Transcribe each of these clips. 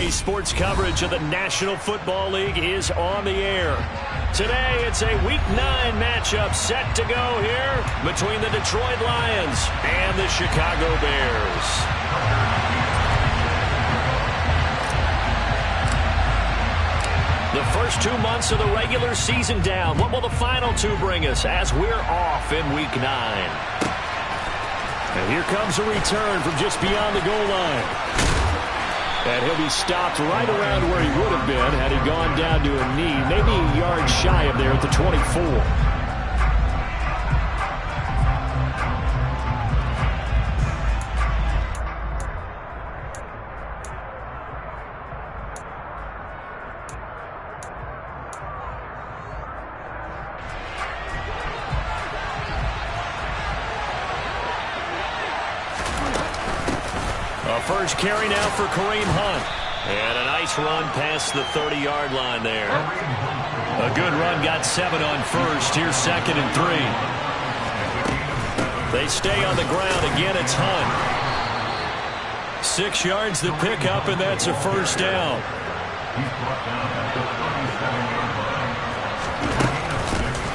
Miami sports coverage of the National Football League is on the air. Today, it's a Week 9 matchup set to go here between the Detroit Lions and the Chicago Bears. The first 2 months of the regular season down. What will the final 2 bring us as we're off in Week 9? And here comes a return from just beyond the goal line. And he'll be stopped right around where he would have been had he gone down to a knee, maybe a yard shy of there at the 24. First carry now for Kareem Hunt. And a nice run past the 30-yard line there. A good run, got 7 on first. Here's 2nd and 3. They stay on the ground. Again, it's Hunt. 6 yards to pick up, and that's a first down.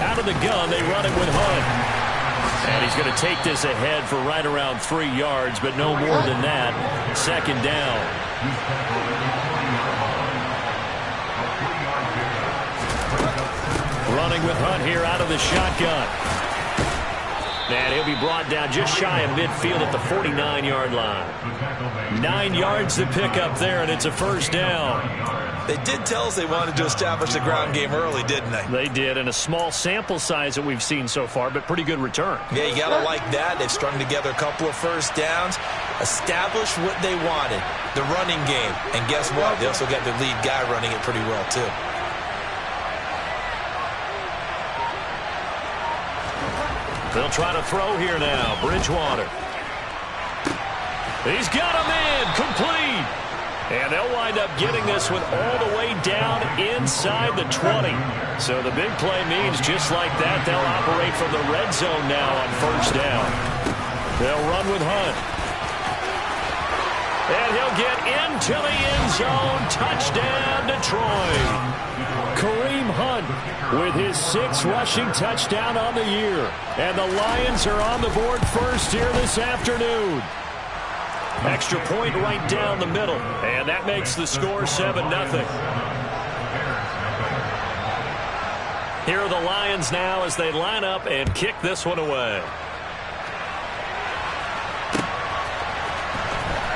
Out of the gun, they run it with Hunt. And he's going to take this ahead for right around 3 yards, but no more than that. 2nd down. Running with Hunt here out of the shotgun. And he'll be brought down just shy of midfield at the 49-yard line. 9 yards to pick up there, and it's a first down. They did tell us they wanted to establish the ground game early, didn't they? They did, and a small sample size that we've seen so far, but pretty good return. Yeah, you got to like that. They've strung together a couple of first downs, established what they wanted, the running game. And guess what? They also got the lead guy running it pretty well, too. They'll try to throw here now. Bridgewater. He's got him in. Complete. And they'll wind up getting this one all the way down inside the 20. So the big play means just like that, they'll operate from the red zone now on first down. They'll run with Hunt. And he'll get into the end zone. Touchdown, Detroit. Kareem Hunt with his 6th rushing touchdown on the year. And the Lions are on the board first here this afternoon. Extra point right down the middle. And that makes the score 7-0. Here are the Lions now as they line up and kick this one away.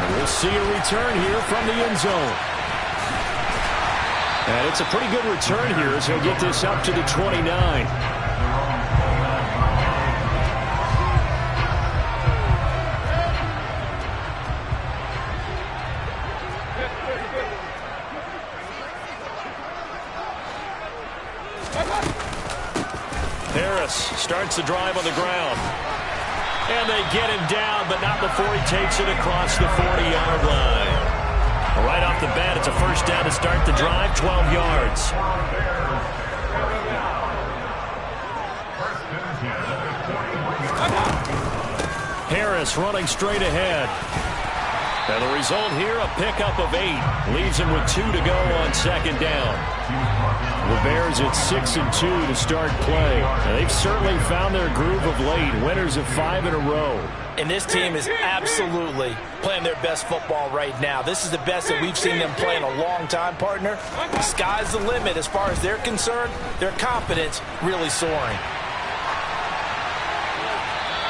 And we'll see a return here from the end zone. And it's a pretty good return here as he'll get this up to the 29. Starts the drive on the ground. And they get him down, but not before he takes it across the 40-yard line. Right off the bat, it's a first down to start the drive, 12 yards. Harris running straight ahead. And the result here, a pickup of 8. Leaves him with 2 to go on 2nd down. The Bears at 6-2 to start play. And they've certainly found their groove of late. Winners of 5 in a row. And this team is absolutely playing their best football right now. This is the best that we've seen them play in a long time, partner. Sky's the limit as far as they're concerned. Their confidence really soaring.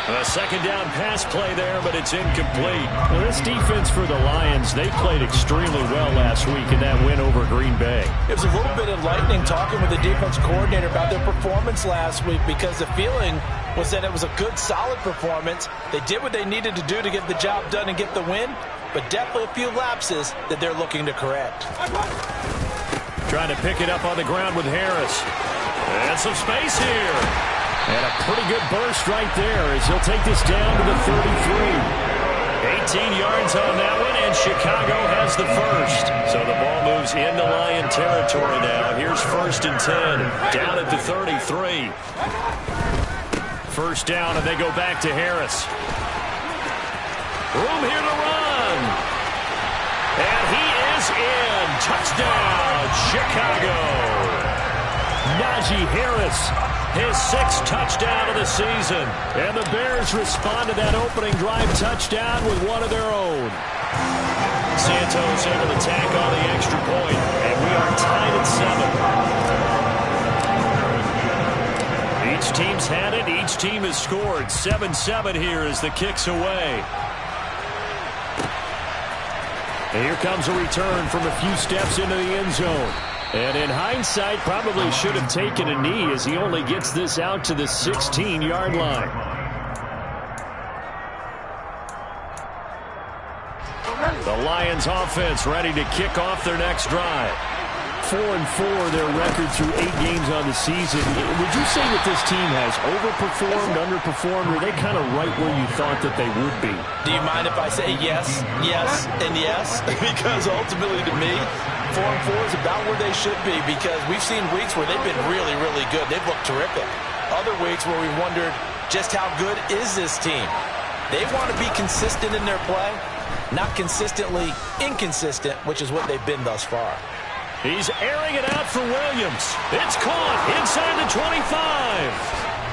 A 2nd down pass play there, but it's incomplete. Well, this defense for the Lions, they played extremely well last week in that win over Green Bay. It was a little bit enlightening talking with the defense coordinator about their performance last week because the feeling was that it was a good, solid performance. They did what they needed to do to get the job done and get the win, but definitely a few lapses that they're looking to correct. Trying to pick it up on the ground with Harris. And some space here. And a pretty good burst right there as he'll take this down to the 33. 18 yards on that one, and Chicago has the first. So the ball moves into Lion territory now. Here's 1st and 10, down at the 33. First down, and they go back to Harris. Room here to run. And he is is in. Touchdown, Chicago. Najee Harris, his 6th touchdown of the season. And the Bears respond to that opening drive touchdown with one of their own. Santos able to tack on the extra point, and we are tied at 7. Each team's had it. Each team has scored. 7-7 here as the kick's away. And here comes a return from a few steps into the end zone. And in hindsight, probably should have taken a knee as he only gets this out to the 16-yard line. The Lions offense ready to kick off their next drive. 4-4 their record through 8 games on the season. Would you say that this team has overperformed, underperformed, or are they kind of right where you thought that they would be? Do you mind if I say yes, yes, and yes? Because ultimately to me, 4-4 is about where they should be, because we've seen weeks where they've been really, really good. They've looked terrific. Other weeks where we wondered just how good is this team. They want to be consistent in their play, not consistently inconsistent, which is what they've been thus far. He's airing it out for Williams. It's caught inside the 25.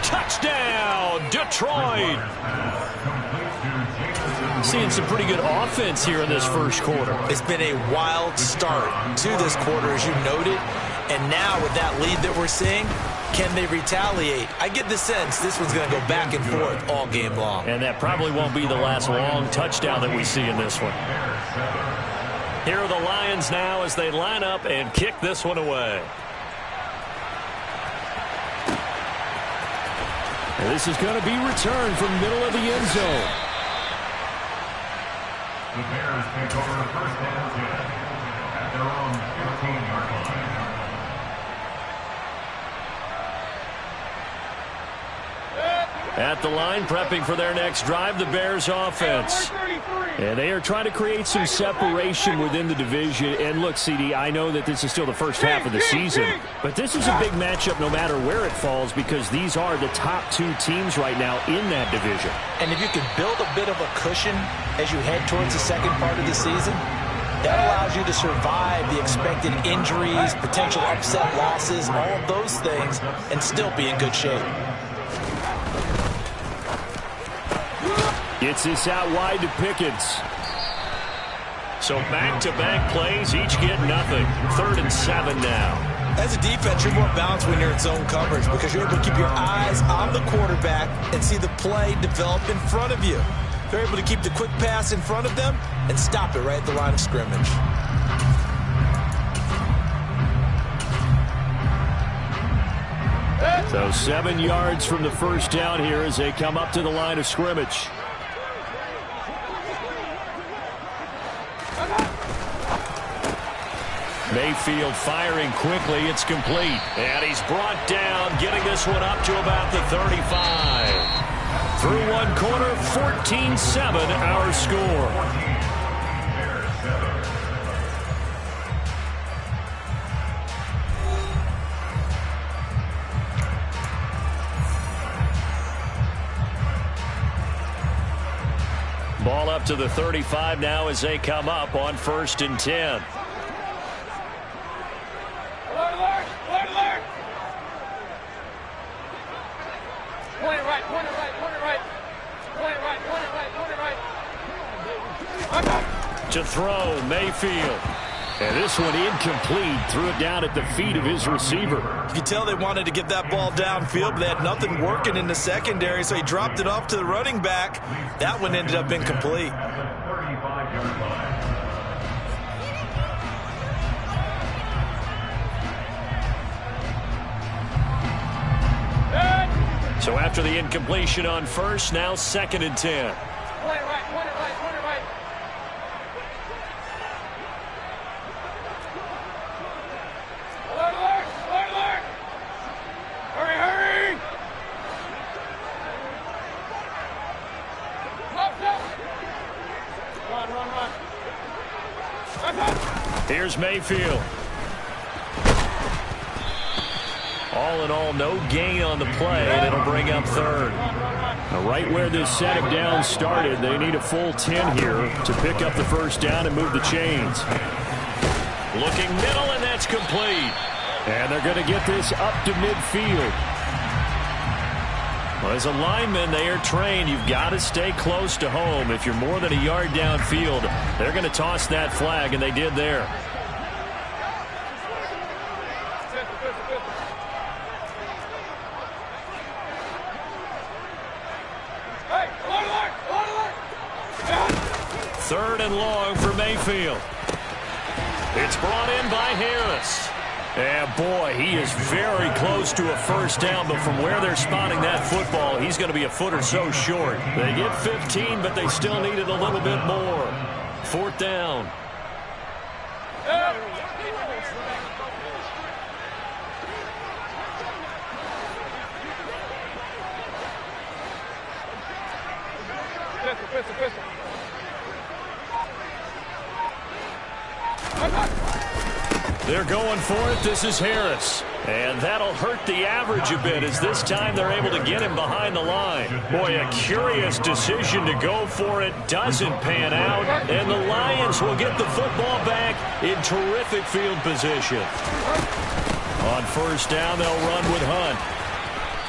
Touchdown, Detroit. Seeing some pretty good offense here in this first quarter. It's been a wild start to this quarter, as you noted. And now with that lead that we're seeing, can they retaliate? I get the sense this one's going to go back and forth all game long. And that probably won't be the last long touchdown that we see in this one. Here are the Lions now as they line up and kick this one away. And this is going to be returned from middle of the end zone. The Bears take over the first and 10 at their own 15-yard line. At the line, prepping for their next drive, the Bears offense. And they are trying to create some separation within the division. And look, CD, I know that this is still the first half of the season, but this is a big matchup no matter where it falls, because these are the top 2 teams right now in that division. And if you can build a bit of a cushion as you head towards the second part of the season, that allows you to survive the expected injuries, potential upset losses, all of those things, and still be in good shape. Gets this out wide to Pickens. So back-to-back plays, each get nothing. 3rd and 7 now. As a defense, you're more balanced when you're in zone coverage, because you're able to keep your eyes on the quarterback and see the play develop in front of you. They're able to keep the quick pass in front of them and stop it right at the line of scrimmage. So 7 yards from the first down here as they come up to the line of scrimmage. Mayfield firing quickly. It's complete. And he's brought down, getting this one up to about the 35. Through one quarter, 14-7 our score. Ball up to the 35 now as they come up on 1st and 10. To throw, Mayfield. And this one incomplete. Threw it down at the feet of his receiver. You can tell they wanted to get that ball downfield, but they had nothing working in the secondary, so he dropped it off to the running back. That one ended up incomplete. So after the incompletion on 1st, now 2nd and 10. Here's Mayfield. All in all, no gain on the play, and it'll bring up 3rd. Now, right where this set of downs started, they need a full 10 here to pick up the first down and move the chains. Looking middle, and that's complete. And they're going to get this up to midfield. Well, as a lineman, they are trained. You've got to stay close to home. If you're more than a yard downfield, they're going to toss that flag, and they did there. Third and long for Mayfield. It's brought in by Harris. And boy, he is very close to a first down, but from where they're spotting that football, he's going to be a foot or so short. They get 15, but they still need it a little bit more. Fourth down. They're going for it. This is Harris. And that'll hurt the average a bit as this time they're able to get him behind the line. Boy, a curious decision to go for it. Doesn't pan out. And the Lions will get the football back in terrific field position. On first down, they'll run with Hunt.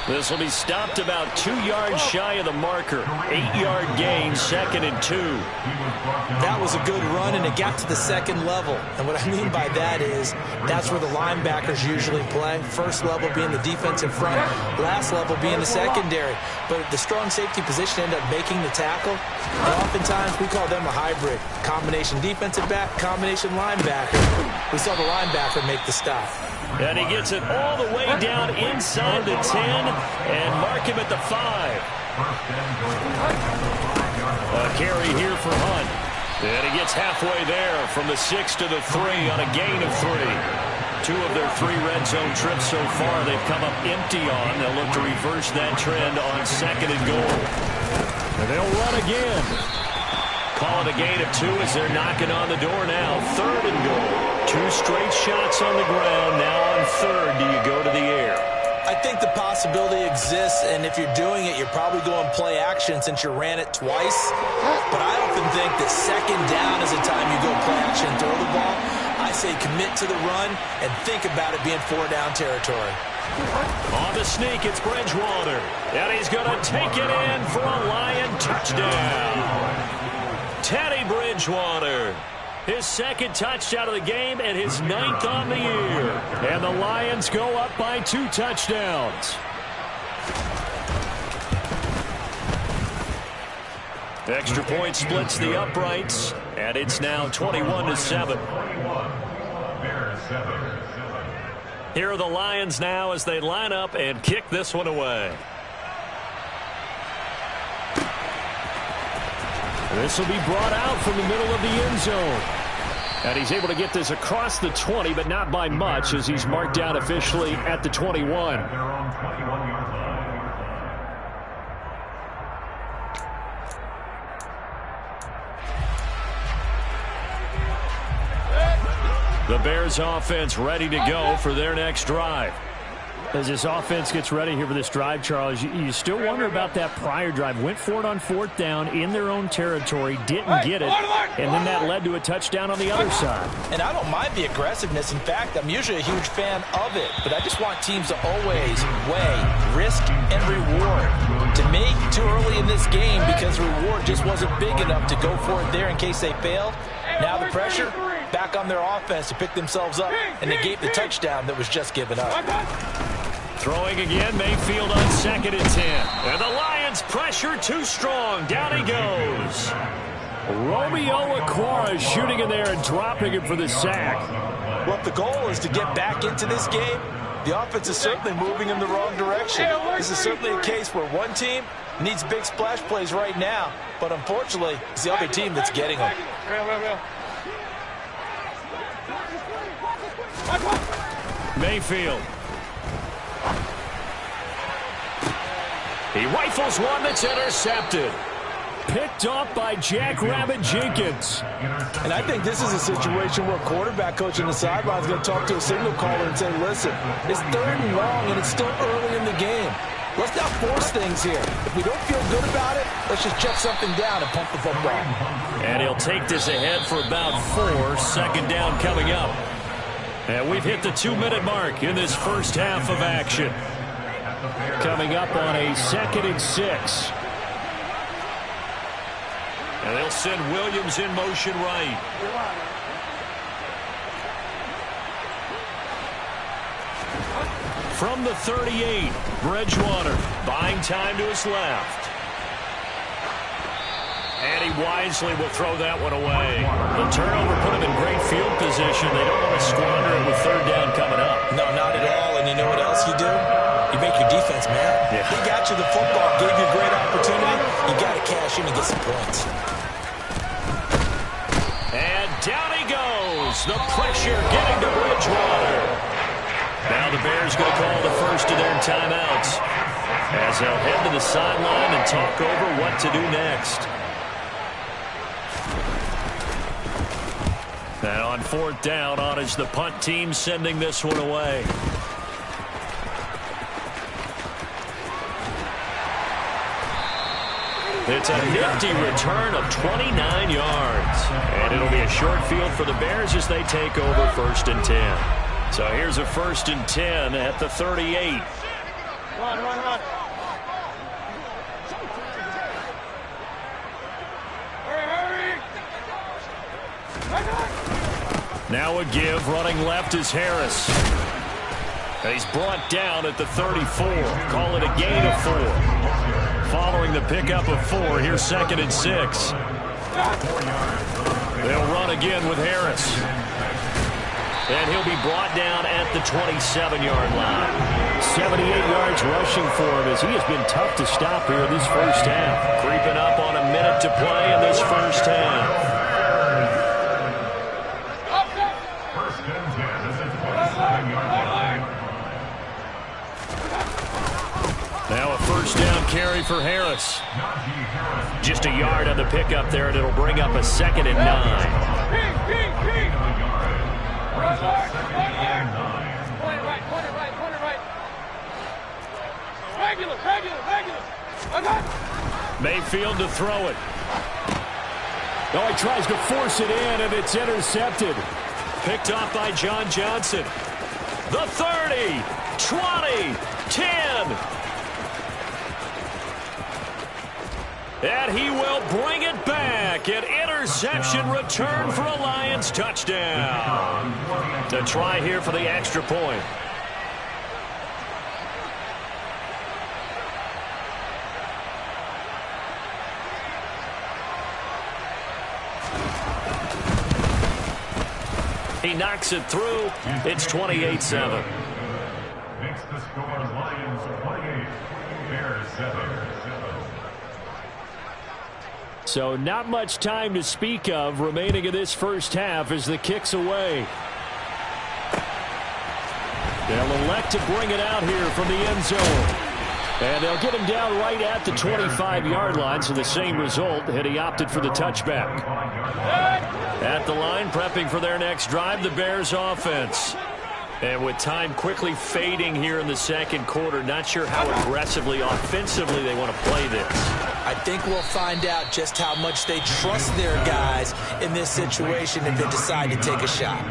This will be stopped about 2 yards shy of the marker. 8-yard gain, 2nd and 2. That was a good run, and it got to the second level. And what I mean by that is that's where the linebackers usually play. First level being the defensive front, last level being the secondary. But the strong safety position ended up making the tackle. And oftentimes we call them a hybrid. Combination defensive back, combination linebacker. We saw the linebacker make the stop. And he gets it all the way down inside the 10 and mark him at the 5. A carry here for Hunt. And he gets halfway there from the 6 to the 3 on a gain of 3. 2 of their 3 red zone trips so far they've come up empty on. They'll look to reverse that trend on 2nd and goal. And they'll run again. Call it a gain of 2 as they're knocking on the door now. 3rd and goal. 2 straight shots on the ground. Now on 3rd, do you go to the air? I think the possibility exists, and if you're doing it, you're probably going play action since you ran it twice. But I often think that 2nd down is the time you go play action and throw the ball. I say commit to the run and think about it being 4-down territory. On the sneak, it's Bridgewater. And he's going to take it in for a Lion touchdown. Teddy Bridgewater. His 2nd touchdown of the game and his 9th on the year. And the Lions go up by 2 touchdowns. Extra point splits the uprights, and it's now 21-7. Here are the Lions now as they line up and kick this one away. This will be brought out from the middle of the end zone. And he's able to get this across the 20, but not by much as he's marked down officially at the 21. The Bears offense ready to go for their next drive. As this offense gets ready here for this drive, Charles, you still wonder about that prior drive. Went for it on 4th down in their own territory, didn't get it, and then that led to a touchdown on the other side. And I don't mind the aggressiveness. In fact, I'm usually a huge fan of it, but I just want teams to always weigh risk and reward. To me, too early in this game because the reward just wasn't big enough to go for it there in case they failed. Now the pressure back on their offense to pick themselves up and negate the touchdown that was just given up. Throwing again, Mayfield on 2nd and 10. And the Lions pressure too strong. Down he goes. Romeo Okwara shooting in there and dropping him for the sack. Well, if the goal is to get back into this game, the offense is certainly moving in the wrong direction. This is certainly a case where one team needs big splash plays right now, but unfortunately, it's the other team that's getting them. Mayfield. He rifles one that's intercepted. Picked off by Jackrabbit Jenkins. And I think this is a situation where quarterback coach on the sideline is going to talk to a signal caller and say, listen, it's 3rd and long and it's still early in the game. Let's not force things here. If we don't feel good about it, let's just check something down and pump the football. And he'll take this ahead for about 4. Second down coming up. And we've hit the 2-minute mark in this first half of action. Coming up on a 2nd and 6. And they'll send Williams in motion right. From the 38, Bridgewater buying time to his left. And he wisely will throw that one away. The turnover put him in great field position. They don't want to squander it with 3rd down coming up. No, not at all. And you know what else you do? You make your defense mad. Yeah. He got you the football, gave you a great opportunity. You got to cash in and get some points. And down he goes. The pressure getting to Bridgewater. Now the Bears going to call the first of their timeouts as they'll head to the sideline and talk over what to do next. And on 4th down, on is the punt team sending this one away. It's a nifty return of 29 yards. And it'll be a short field for the Bears as they take over 1st and 10. So here's a 1st and 10 at the 38. Run. Hurry. Now a give. Running left is Harris. And he's brought down at the 34. Call it a gain of 4. Following the pickup of 4, here's 2nd and 6. They'll run again with Harris. And he'll be brought down at the 27-yard line. 78 yards rushing for him as he has been tough to stop here in this first half. Creeping up on a minute to play in this first half. First and 10 at the 27-yard line. Now a 1st down carry for Harris. Just a yard on the pickup there, and it'll bring up a 2nd and 9. Mayfield to throw it. Oh, he tries to force it in, and it's intercepted. Picked off by John Johnson. The 30, 20, 10. And he will bring it back. An interception return for a Lions touchdown. To try here for the extra point. He knocks it through. It's 28-7. Makes the score Lions 28, Bears 7. So not much time to speak of remaining in this first half as the kick's away. They'll elect to bring it out here from the end zone. And they'll get him down right at the 25-yard line, so the same result, had he opted for the touchback. At the line, prepping for their next drive, the Bears offense. And with time quickly fading here in the second quarter, not sure how aggressively, offensively they want to play this. I think we'll find out just how much they trust their guys in this situation if they decide to take a shot.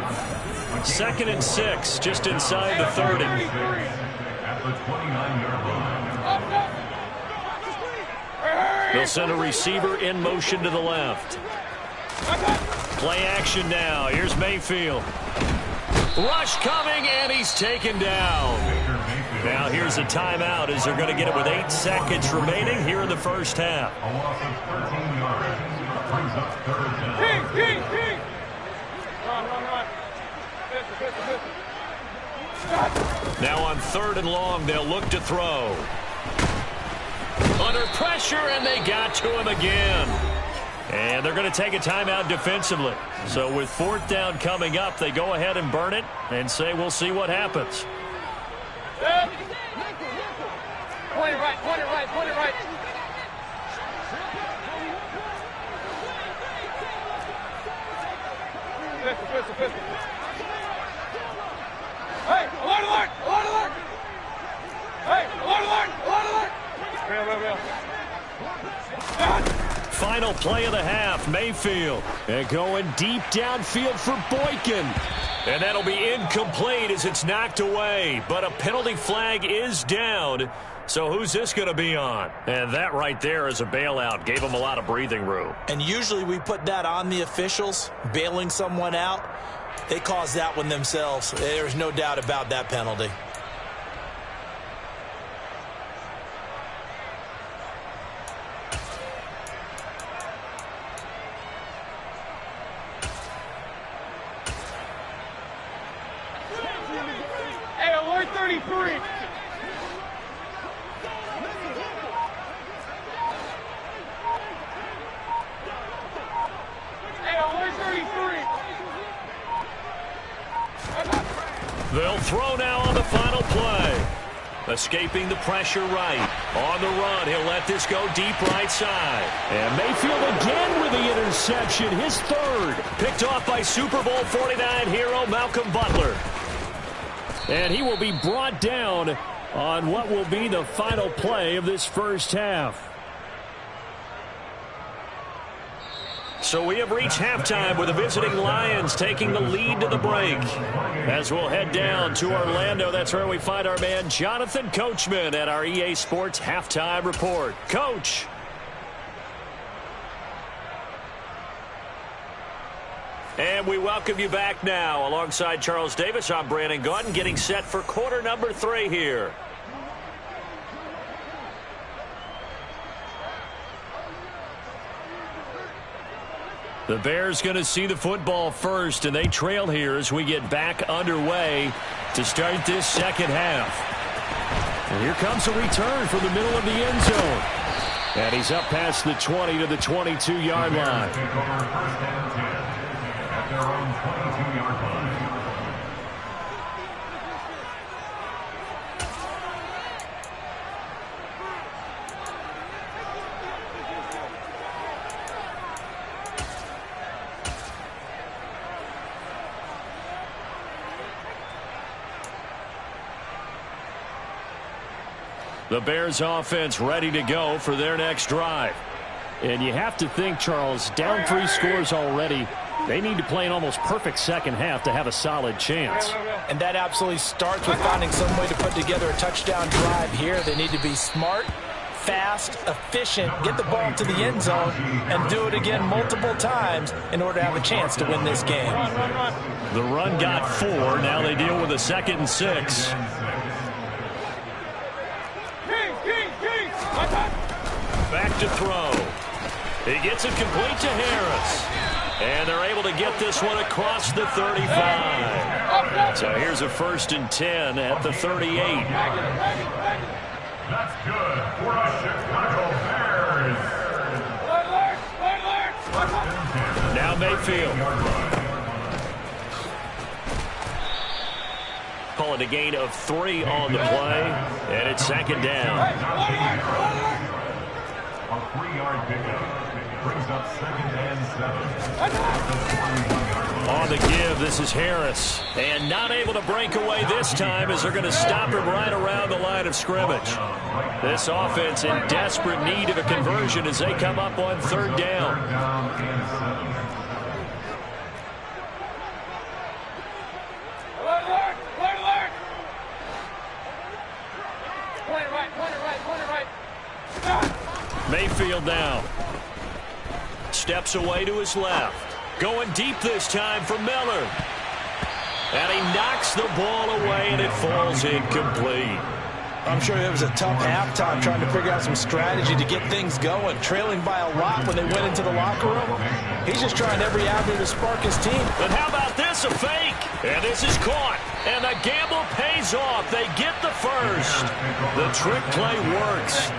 2nd and 6, just inside the 30. At the 29-yard line. They'll send a receiver in motion to the left. Play action now. Here's Mayfield. Rush coming, and he's taken down. Now here's a timeout as they're going to get it with 8 seconds remaining here in the first half. A loss of 13 yards. Brings up 3rd down. Run. Now on 3rd and long, they'll look to throw. Under pressure, and they got to him again. And they're going to take a timeout defensively. So with 4th down coming up, they go ahead and burn it and say we'll see what happens. Point it right. Pistol. Hey, alert! Hey, alert! Final play of the half, Mayfield. And going deep downfield for Boykin. And that'll be incomplete as it's knocked away. But a penalty flag is down. So who's this going to be on? And that right there is a bailout. Gave them a lot of breathing room. And usually we put that on the officials, bailing someone out. They caused that one themselves. There's no doubt about that penalty. Hey, alert 33. They'll throw now on the final play. Escaping the pressure right. On the run, he'll let this go deep right side. And Mayfield again with the interception, his third. Picked off by Super Bowl 49 hero Malcolm Butler. And he will be brought down on what will be the final play of this first half. So we have reached halftime with the visiting Lions taking the lead to the break. As we'll head down to Orlando, that's where we find our man Jonathan Coachman at our EA Sports Halftime Report. Coach. And we welcome you back now. Alongside Charles Davis, I'm Brandon Gaudin, getting set for quarter number 3 here. The Bears going to see the football first, and they trail here as we get back underway to start this second half. And here comes a return from the middle of the end zone. And he's up past the 20 to the 22-yard line. At their own 22-yard line. The Bears offense ready to go for their next drive. And you have to think, Charles, down 3 scores already. They need to play an almost perfect second half to have a solid chance. And that absolutely starts with finding some way to put together a touchdown drive here. They need to be smart, fast, efficient, get the ball to the end zone, and do it again multiple times in order to have a chance to win this game. The run got 4. Now they deal with a 2nd and 6. Back to throw. He gets it complete to Harris. And they're able to get this one across the 35. So here's a 1st and 10 at the 38. That's good for the Chicago Bears. Now Mayfield. Call it a gain of 3 on the play. And it's 2nd down. A 3-yard pickup brings up 2nd and 7. On the give, this is Harris. And not able to break away this time as they're going to stop him right around the line of scrimmage. This offense in desperate need of a conversion as they come up on 3rd down. Mayfield now. Steps away to his left. Going deep this time for Miller. And he knocks the ball away, and it falls incomplete. I'm sure it was a tough halftime trying to figure out some strategy to get things going. Trailing by a lot when they went into the locker room. He's just trying every avenue to spark his team. But how about this? A fake. And this is caught. And the gamble pays off. They get the first. The trick play works.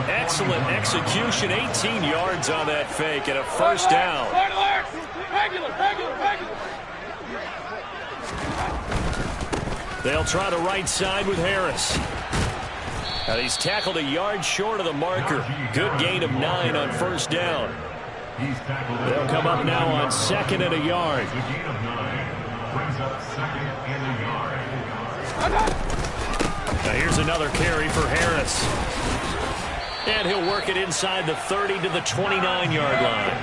Excellent execution. 18 yards on that fake and a 1st down. They'll try the right side with Harris. And he's tackled a yard short of the marker. Good gain of 9 on 1st down. They'll come up now on 2nd and a yard. The gain of 9 brings up 2nd and a yard. Now here's another carry for Harris. And he'll work it inside the 30 to the 29-yard line.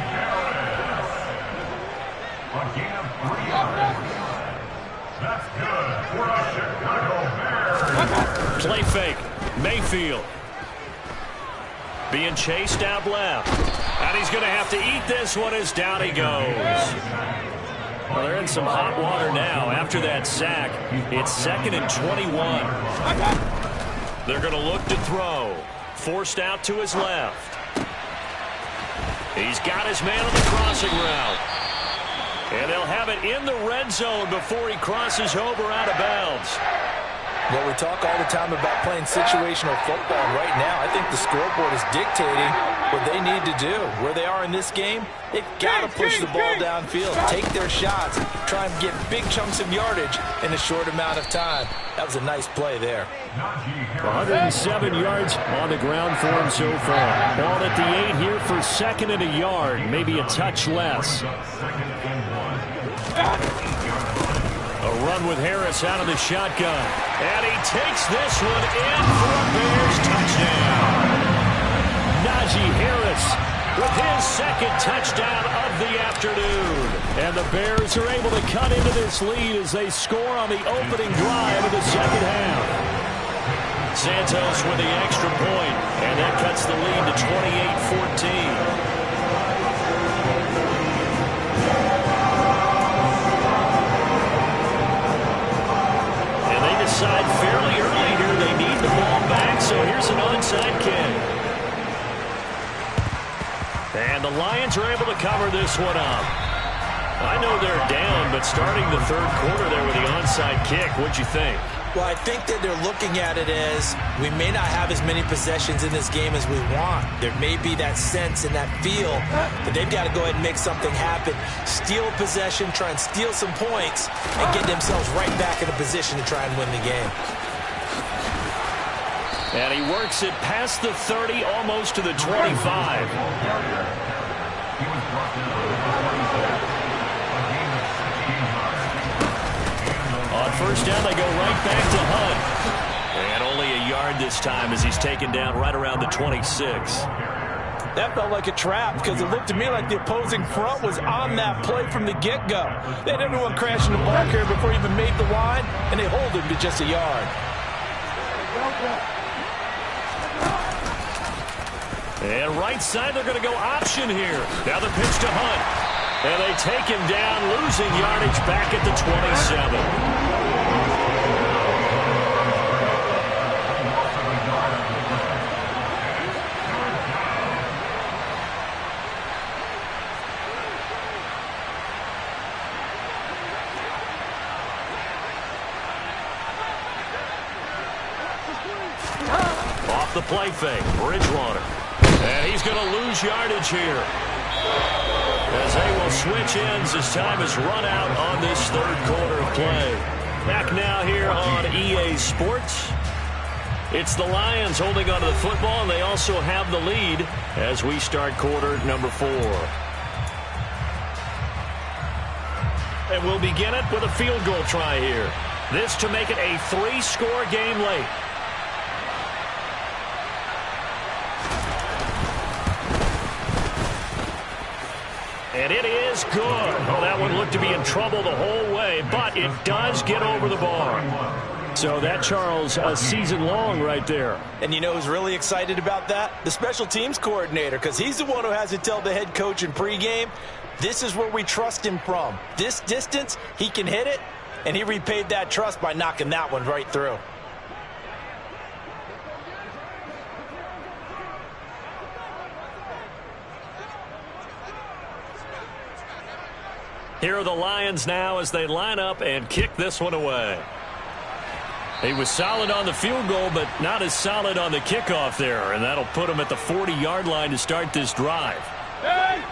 Again, 3 yards. That's good for the Chicago Bears. Play fake. Mayfield. Being chased out left. And he's going to have to eat this one as down he goes. Well, they're in some hot water now after that sack. It's 2nd and 21. They're going to look to throw. Forced out to his left. He's got his man on the crossing route. And they'll have it in the red zone before he crosses over out of bounds. Well, we talk all the time about playing situational football, and right now I think the scoreboard is dictating what they need to do. Where they are in this game, they've got to push the ball downfield, take their shots, try and get big chunks of yardage in a short amount of time. That was a nice play there. 107 yards on the ground for him so far. Ball at the 8 here for 2nd and a yard, maybe a touch less. A run with Harris out of the shotgun. And he takes this one in for a Bears touchdown. Najee Harris with his 2nd touchdown of the afternoon. And the Bears are able to cut into this lead as they score on the opening drive of the second half. Santos with the extra point, and that cuts the lead to 28-14. Decide fairly early here they need the ball back, so here's an onside kick. And the Lions are able to cover this one up. I know they're down, but starting the 3rd quarter there with the onside kick, what'd you think? Well, I think that they're looking at it as we may not have as many possessions in this game as we want. There may be that sense and that feel that they've got to go ahead and make something happen. Steal a possession, try and steal some points, and get themselves right back in a position to try and win the game. And he works it past the 30, almost to the 25. On first down, they go right back to Hunt. And only a yard this time as he's taken down right around the 26. That felt like a trap because it looked to me like the opposing front was on that play from the get-go. They had everyone crashing the ball carrier before he even made the line, and they hold him to just a yard. And right side, they're going to go option here. Now the pitch to Hunt. And they take him down, losing yardage back at the 27. Off the play fake, Bridgewater. And he's going to lose yardage here, as they will switch ends as time is run out on this 3rd quarter of play. Back now here on EA Sports. It's the Lions holding onto the football, and they also have the lead as we start quarter number 4. And we'll begin it with a field goal try here. This to make it a 3-score game late. And it is good. Oh, that one looked to be in trouble the whole way, but it does get over the bar. So that, Charles, a season long right there. And you know who's really excited about that? The special teams coordinator, because he's the one who has to tell the head coach in pregame, this is where we trust him from. This distance, he can hit it, and he repaid that trust by knocking that one right through. Here are the Lions now as they line up and kick this one away. He was solid on the field goal, but not as solid on the kickoff there, and that'll put him at the 40-yard line to start this drive.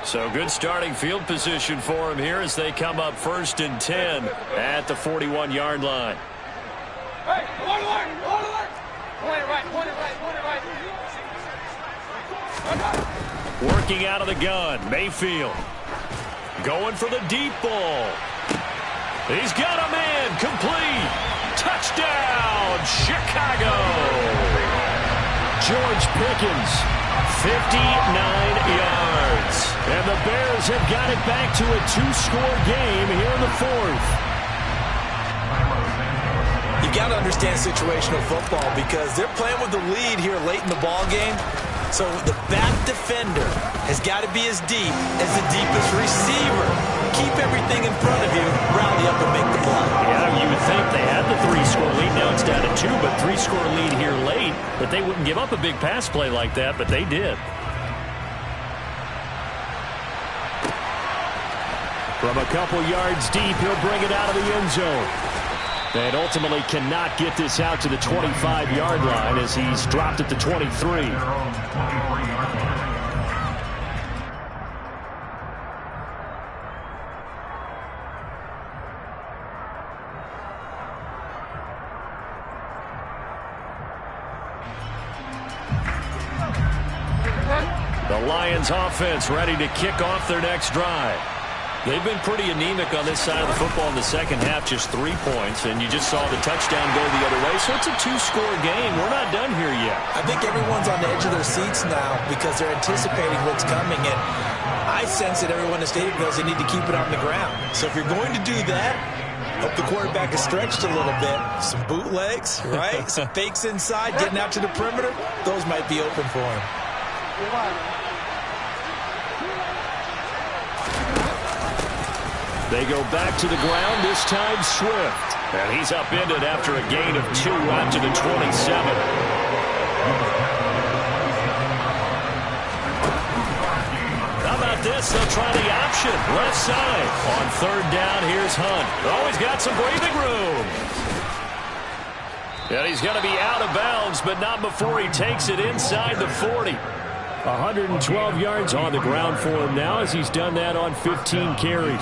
So good starting field position for him here as they come up 1st and 10 at the 41-yard line. Hey, point it right. Working out of the gun, Mayfield. Going for the deep ball. He's got a man, complete. Touchdown, Chicago. George Pickens yards. And the Bears have got it back to a 2-score game here in the fourth. You got to understand situational football because they're playing with the lead here late in the ball game. So the back defender has got to be as deep as the deepest receiver. Keep everything in front of you, rally up and make the play. Yeah, you would think they had the 3-score lead. Now it's down to 2, but 3-score lead here late, that they wouldn't give up a big pass play like that, but they did. From a couple yards deep, he'll bring it out of the end zone. And ultimately cannot get this out to the 25-yard line as he's dropped at the 23. The Lions offense ready to kick off their next drive. They've been pretty anemic on this side of the football in the second half, just 3 points, and you just saw the touchdown go the other way. So it's a 2-score game. We're not done here yet. I think everyone's on the edge of their seats now because they're anticipating what's coming, and I sense that everyone in the stadium knows they need to keep it on the ground. So if you're going to do that, hope the quarterback is stretched a little bit. Some bootlegs, right? Some fakes inside, getting out to the perimeter. Those might be open for him. They go back to the ground, this time Swift. And he's upended after a gain of 2 out to the 27. How about this? They'll try the option. Left side. On third down, here's Hunt. Oh, he's got some breathing room. And he's going to be out of bounds, but not before he takes it inside the 40. 112 yards on the ground for him now as he's done that on 15 carries.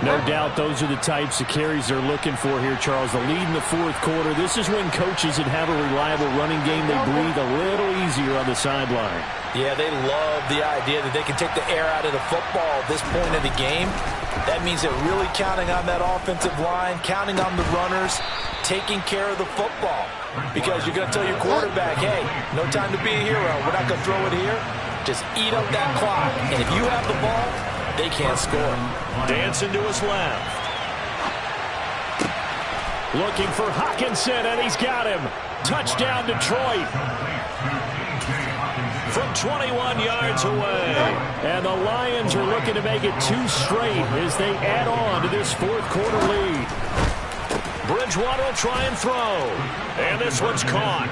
No doubt those are the types of carries they're looking for here, Charles. The lead in the fourth quarter. This is when coaches that have a reliable running game, they breathe a little easier on the sideline. Yeah, they love the idea that they can take the air out of the football at this point of the game. That means they're really counting on that offensive line, counting on the runners, taking care of the football. Because you're going to tell your quarterback, hey, no time to be a hero. We're not going to throw it here. Just eat up that clock. And if you have the ball, they can't score. Dancing to his left. Looking for Hawkinson, and he's got him. Touchdown, Detroit. From 21 yards away. And the Lions are looking to make it 2 straight as they add on to this fourth quarter lead. Bridgewater will try and throw. And this one's caught.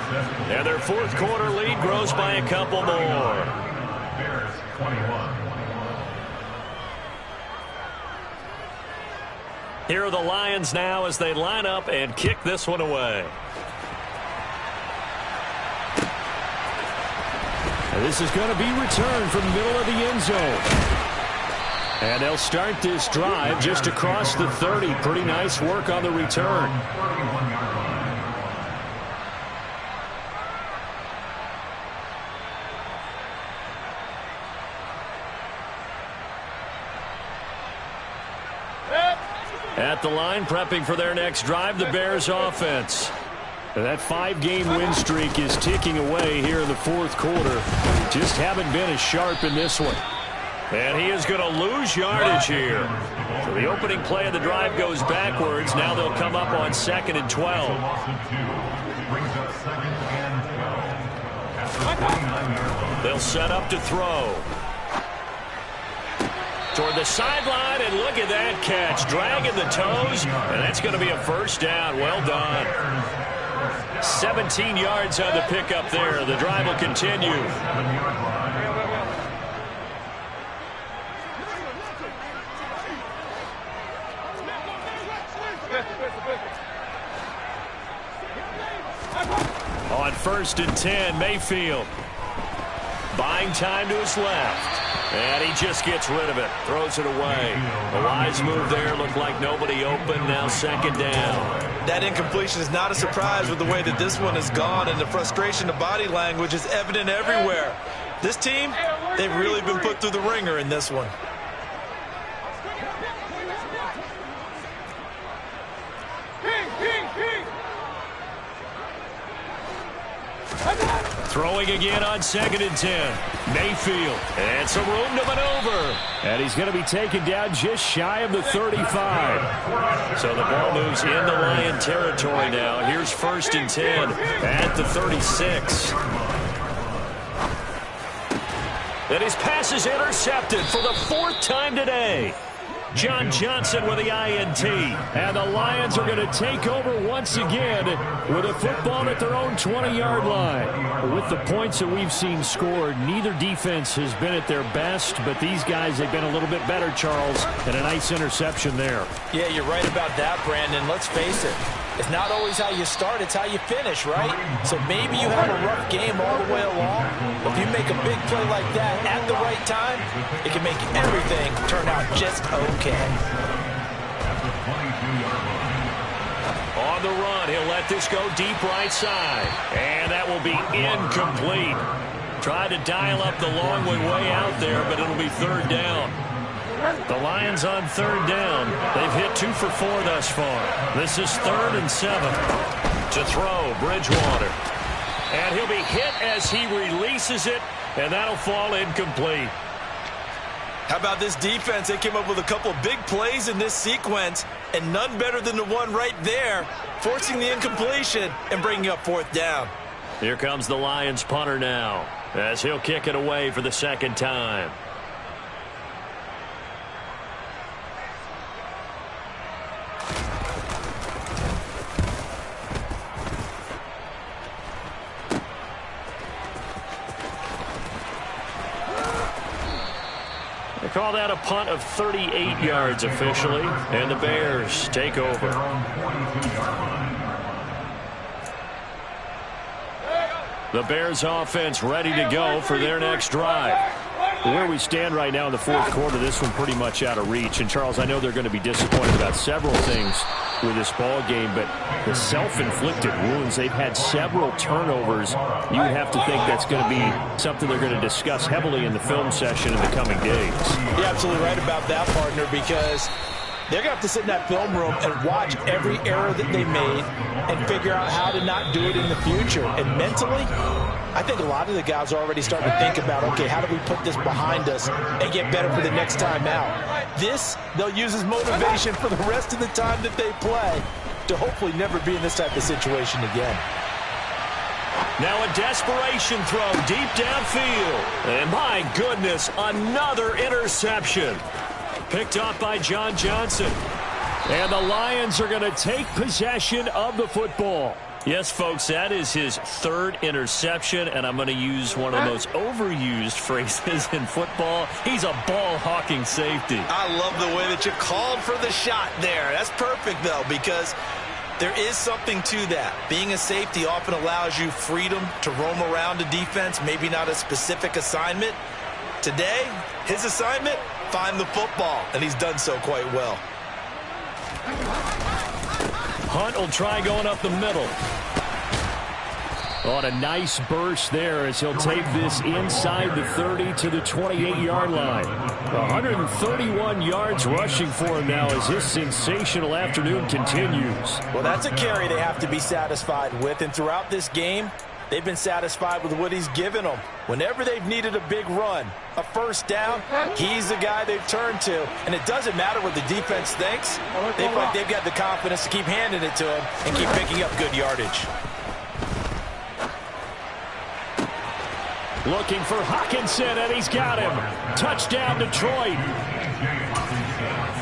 And their fourth quarter lead grows by a couple more. Bears 21. Here are the Lions now as they line up and kick this one away. And this is going to be returned from the middle of the end zone. And they'll start this drive just across the 30. Pretty nice work on the return. At the line, prepping for their next drive, the Bears offense. That 5-game win streak is ticking away here in the fourth quarter. Just haven't been as sharp in this one. And he is going to lose yardage here. So the opening play of the drive goes backwards. Now they'll come up on 2nd and 12. They'll set up to throw. Toward the sideline, and look at that catch. Dragging the toes, and that's going to be a first down. Well done. 17 yards on the pickup there. The drive will continue. On 1st and 10, Mayfield. Buying time to his left. And he just gets rid of it. Throws it away. A wise move there. Looked like nobody open. Now 2nd down. That incompletion is not a surprise with the way that this one has gone, and the frustration of body language is evident everywhere. This team, they've really been put through the ringer in this one. Throwing again on 2nd and 10. Mayfield. And some room to maneuver. And he's going to be taken down just shy of the 35. So the ball moves into Lion territory now. Here's 1st and 10 at the 36. And his pass is intercepted for the 4th time today. John Johnson with the INT. And the Lions are going to take over once again with a football at their own 20-yard line. With the points that we've seen scored, neither defense has been at their best, but these guys have been a little bit better, Charles, and a nice interception there. Yeah, you're right about that, Brandon. Let's face it. It's not always how you start, it's how you finish, right? So maybe you have a rough game all the way along. If you make a big play like that at the right time, it can make everything turn out just okay. On the run, he'll let this go deep right side. And that will be incomplete. Tried to dial up the long way out there, but it'll be 3rd down. The Lions on 3rd down. They've hit 2 for 4 thus far. This is 3rd and 7. To throw, Bridgewater. And he'll be hit as he releases it, and that'll fall incomplete. How about this defense? They came up with a couple of big plays in this sequence, and none better than the one right there, forcing the incompletion and bringing up 4th down. Here comes the Lions punter now, as he'll kick it away for the 2nd time. They call that a punt of 38 yards officially, and the Bears take over. The Bears offense ready to go for their next drive. Where we stand right now in the 4th quarter, this one pretty much out of reach. And, Charles, I know they're going to be disappointed about several things with this ball game, but the self-inflicted wounds, they've had several turnovers. You would have to think that's going to be something they're going to discuss heavily in the film session in the coming days. You're absolutely right about that, partner, because they're going to have to sit in that film room and watch every error that they made and figure out how to not do it in the future. And mentally, I think a lot of the guys are already starting to think about, okay, how do we put this behind us and get better for the next time out? This, they'll use as motivation for the rest of the time that they play to hopefully never be in this type of situation again. Now a desperation throw deep downfield. And my goodness, another interception. Picked off by John Johnson. And the Lions are going to take possession of the football. Yes, folks, that is his 3rd interception, and I'm going to use one of the most overused phrases in football. He's a ball-hawking safety. I love the way that you called for the shot there. That's perfect, though, because there is something to that. Being a safety often allows you freedom to roam around a defense, maybe not a specific assignment. Today, his assignment, find the football, and he's done so quite well. Hunt will try going up the middle. On a nice burst there as he'll take this inside the 30 to the 28-yard line. 131 yards rushing for him now as his sensational afternoon continues. Well, that's a carry they have to be satisfied with, and throughout this game, they've been satisfied with what he's given them. Whenever they've needed a big run, a 1st down, he's the guy they've turned to. And it doesn't matter what the defense thinks. They feel like they've got the confidence to keep handing it to him and keep picking up good yardage. Looking for Hawkinson, and he's got him. Touchdown, Detroit.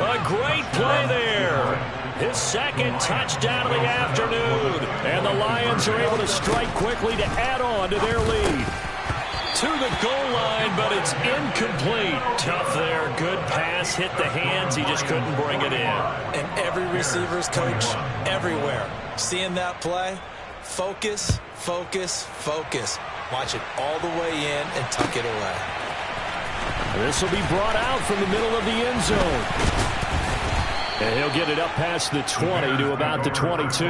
A great play there. His 2nd touchdown of the afternoon. And the Lions are able to strike quickly to add on to their lead. To the goal line, but it's incomplete. Tough there. Good pass. Hit the hands. He just couldn't bring it in. And every receiver's coach everywhere. Seeing that play, focus, focus, focus. Watch it all the way in and tuck it away. This will be brought out from the middle of the end zone. And he'll get it up past the 20 to about the 22.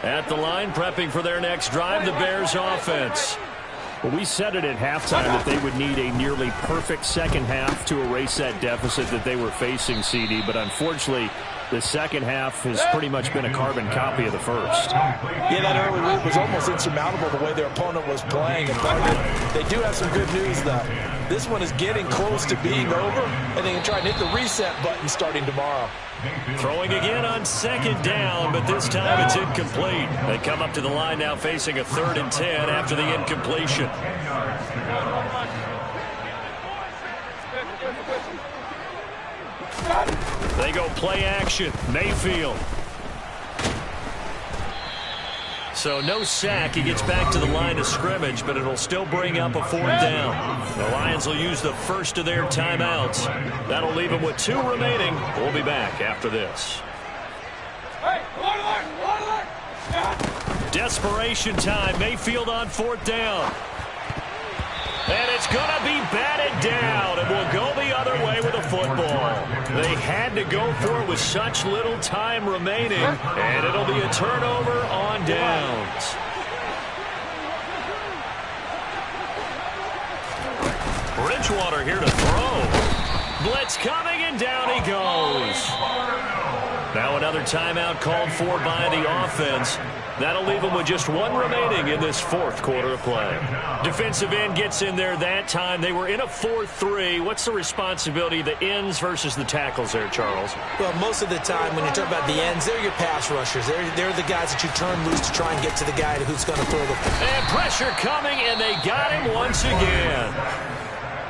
At the line, prepping for their next drive, the Bears offense. Well, we said it at halftime that they would need a nearly perfect second half to erase that deficit that they were facing, CD. But unfortunately, The second half has pretty much been a carbon copy of the first. Yeah, that early lead was almost insurmountable the way their opponent was playing. And they do have some good news, though. This one is getting close to being over, and they can try and hit the reset button starting tomorrow. Throwing again on second down, but this time it's incomplete. They come up to the line now facing a 3rd and 10 after the incompletion. They go play action. Mayfield. So no sack. He gets back to the line of scrimmage, but it'll still bring up a 4th down. The Lions will use the first of their timeouts. That'll leave them with 2 remaining. We'll be back after this. Desperation time. Mayfield on 4th down. And it's going to be batted down, and we'll go the other way with a football. They had to go for it with such little time remaining, and it'll be a turnover on downs. Bridgewater here to throw. Blitz coming, and down he goes. Now another timeout called for by the offense. That'll leave them with just 1 remaining in this 4th quarter of play. Defensive end gets in there that time. They were in a 4-3. What's the responsibility of the ends versus the tackles there, Charles? Well, most of the time when you talk about the ends, they're your pass rushers. They're the guys that you turn loose to try and get to the guy who's going to throw the... And pressure coming, and they got him once again.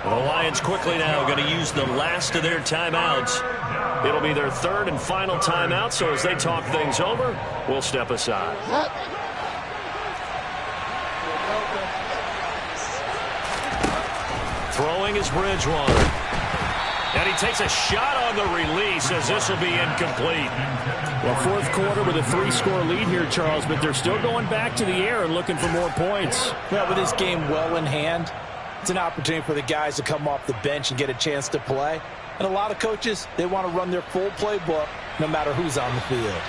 The Lions quickly now going to use the last of their timeouts. It'll be their 3rd and final timeout, so as they talk things over, we'll step aside. Throwing is Bridgewater. And he takes a shot on the release as this will be incomplete. Well, 4th quarter with a 3-score lead here, Charles, but they're still going back to the air and looking for more points. Well, with this game well in hand, it's an opportunity for the guys to come off the bench and get a chance to play. And a lot of coaches, they want to run their full playbook no matter who's on the field.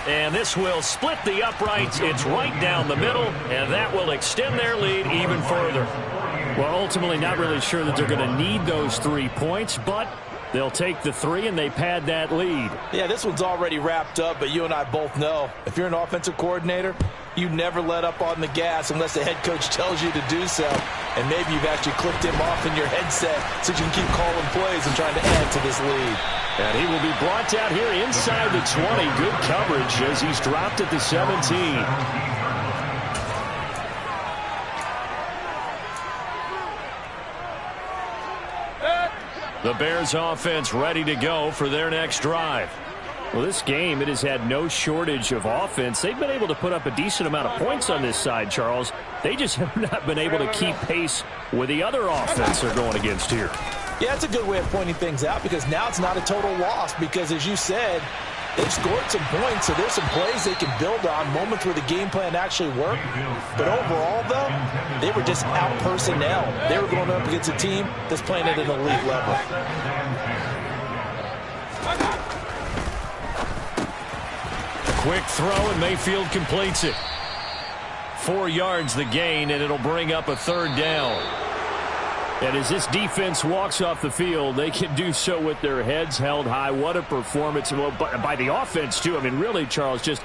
And this will split the uprights. It's right down the middle, and that will extend their lead even further. Well, ultimately not really sure that they're going to need those 3 points, but they'll take the 3 and they pad that lead. Yeah, this one's already wrapped up, but you and I both know if you're an offensive coordinator, you never let up on the gas unless the head coach tells you to do so. And maybe you've actually clicked him off in your headset so you can keep calling plays and trying to add to this lead. And he will be brought down here inside the 20. Good coverage as he's dropped at the 17. The Bears offense ready to go for their next drive. Well, this game, it has had no shortage of offense. They've been able to put up a decent amount of points on this side, Charles. They just have not been able to keep pace with the other offense they're going against here. Yeah, that's a good way of pointing things out because now it's not a total loss because, as you said, they've scored some points, so there's some plays they can build on, moments where the game plan actually worked. But overall, though, they were just out personnel. They were going up against a team that's playing at an elite level. Quick throw, and Mayfield completes it. 4 yards the gain, and it'll bring up a 3rd down. And as this defense walks off the field, they can do so with their heads held high. What a performance by the offense, too. I mean, really, Charles, just